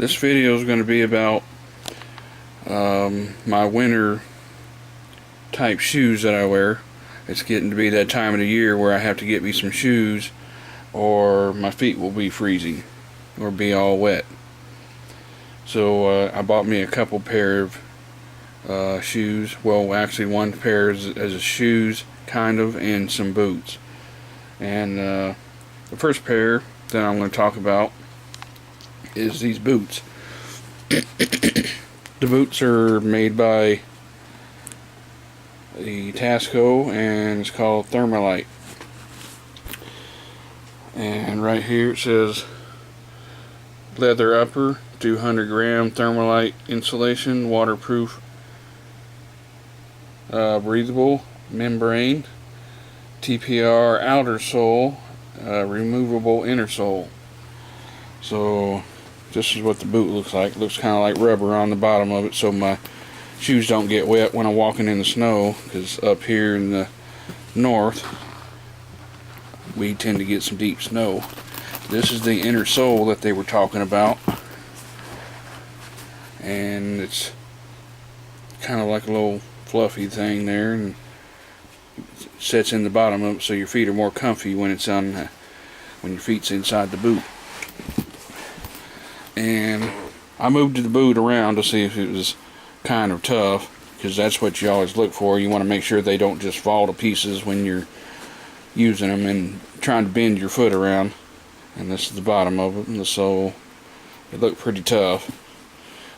This video is going to be about my winter type shoes that I wear. It's getting to be that time of the year where I have to get me some shoes or my feet will be freezing or be all wet. So I bought me a couple pair of shoes. Well, actually one pair as a shoes kind of, and some boots. And the first pair that I'm going to talk about is these boots. The boots are made by the ITASCA and it's called Thermalite. And right here it says leather upper, 200-gram Thermalite insulation, waterproof, breathable membrane, TPR outer sole, removable inner sole. So this is what the boot looks like. It looks kind of like rubber on the bottom of it, so my shoes don't get wet when I'm walking in the snow, because up here in the north we tend to get some deep snow. This is the inner sole that they were talking about, and it's kind of like a little fluffy thing there, and it sits in the bottom of it so your feet are more comfy when it's on when your feet's inside the boot. And I moved the boot around to see if it was kind of tough, because that's what you always look for. You want to make sure they don't just fall to pieces when you're using them and trying to bend your foot around. And this is the bottom of it, and the sole. It looked pretty tough.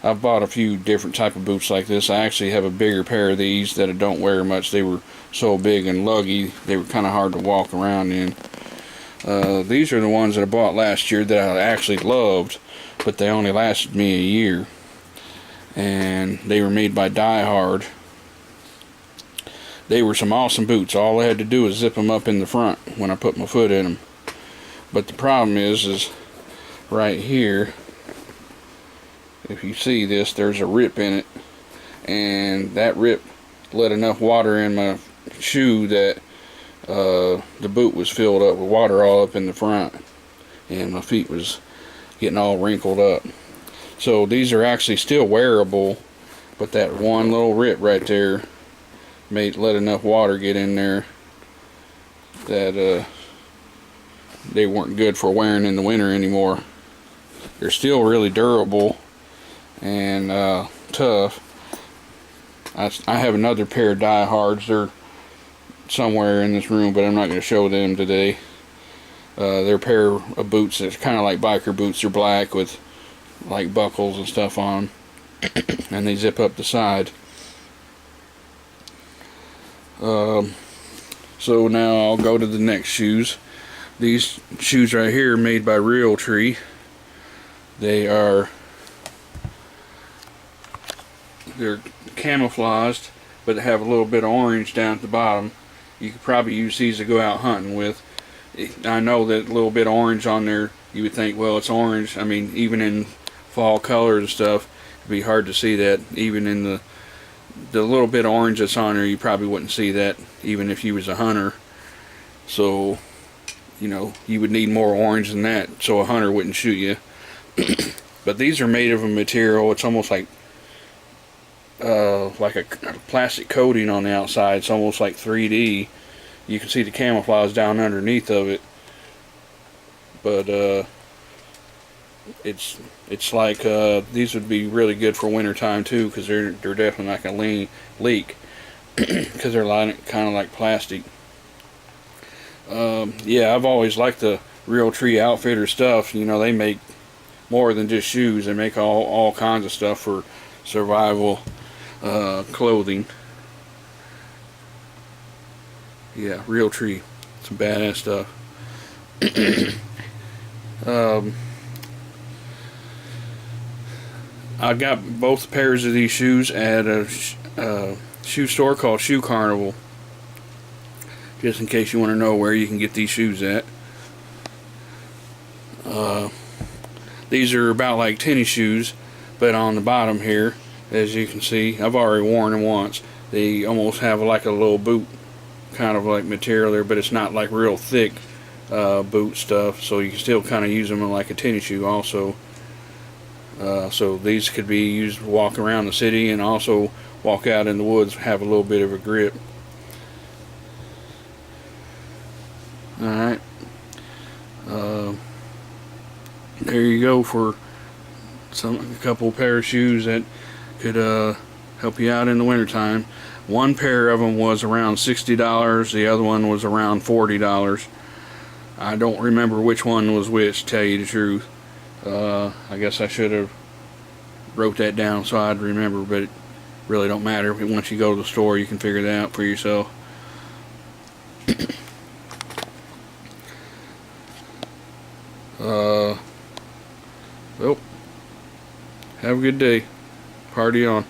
I've bought a few different type of boots like this. I actually have a bigger pair of these that I don't wear much. They were so big and luggy, they were kind of hard to walk around in. These are the ones that I bought last year that I actually loved, but they only lasted me a year. And they were made by Die Hard. They were some awesome boots. All I had to do was zip them up in the front when I put my foot in them. But the problem is right here, if you see this, there's a rip in it, and that rip let enough water in my shoe that the boot was filled up with water all up in the front, and my feet was getting all wrinkled up. So these are actually still wearable, but that one little rip right there let enough water get in there that they weren't good for wearing in the winter anymore. They're still really durable and tough. I have another pair of Die Hards. They're somewhere in this room, but I'm not going to show them today. They're a pair of boots that's kind of like biker boots. They're black with like buckles and stuff on them, and they zip up the side. So now I'll go to the next shoes. These shoes right here are made by Tree. They're camouflaged, but they have a little bit of orange down at the bottom. You could probably use these to go out hunting with. I know that little bit of orange on there, you would think, well, it's orange. I mean, even in fall colors and stuff, it'd be hard to see that. Even in the little bit of orange that's on there, you probably wouldn't see that even if you was a hunter. So, you know, you would need more orange than that so a hunter wouldn't shoot you. But these are made of a material, it's almost like a plastic coating on the outside. It's almost like 3D. You can see the camouflage down underneath of it, but it's like these would be really good for winter time too, because they're definitely not going to leak because they're kind of like plastic. Yeah, I've always liked the Tree Outfitter stuff. You know, they make more than just shoes. They make all kinds of stuff for survival clothing. Yeah, Tree. Some badass stuff. I got both pairs of these shoes at a shoe store called Shoe Carnival. Just in case you want to know where you can get these shoes at. These are about like tennis shoes, but on the bottom here, as you can see, I've already worn them once. They almost have like a little boot kind of like material there, but it's not like real thick boot stuff, so you can still kind of use them like a tennis shoe also. So these could be used to walk around the city and also walk out in the woods, have a little bit of a grip. Alright, there you go for a couple pair of shoes that could help you out in the wintertime. One pair of them was around $60, the other one was around $40. I don't remember which one was which, to tell you the truth. I guess I should have wrote that down so I'd remember, but it really don't matter. Once you go to the store, you can figure that out for yourself. Well, have a good day. Party on.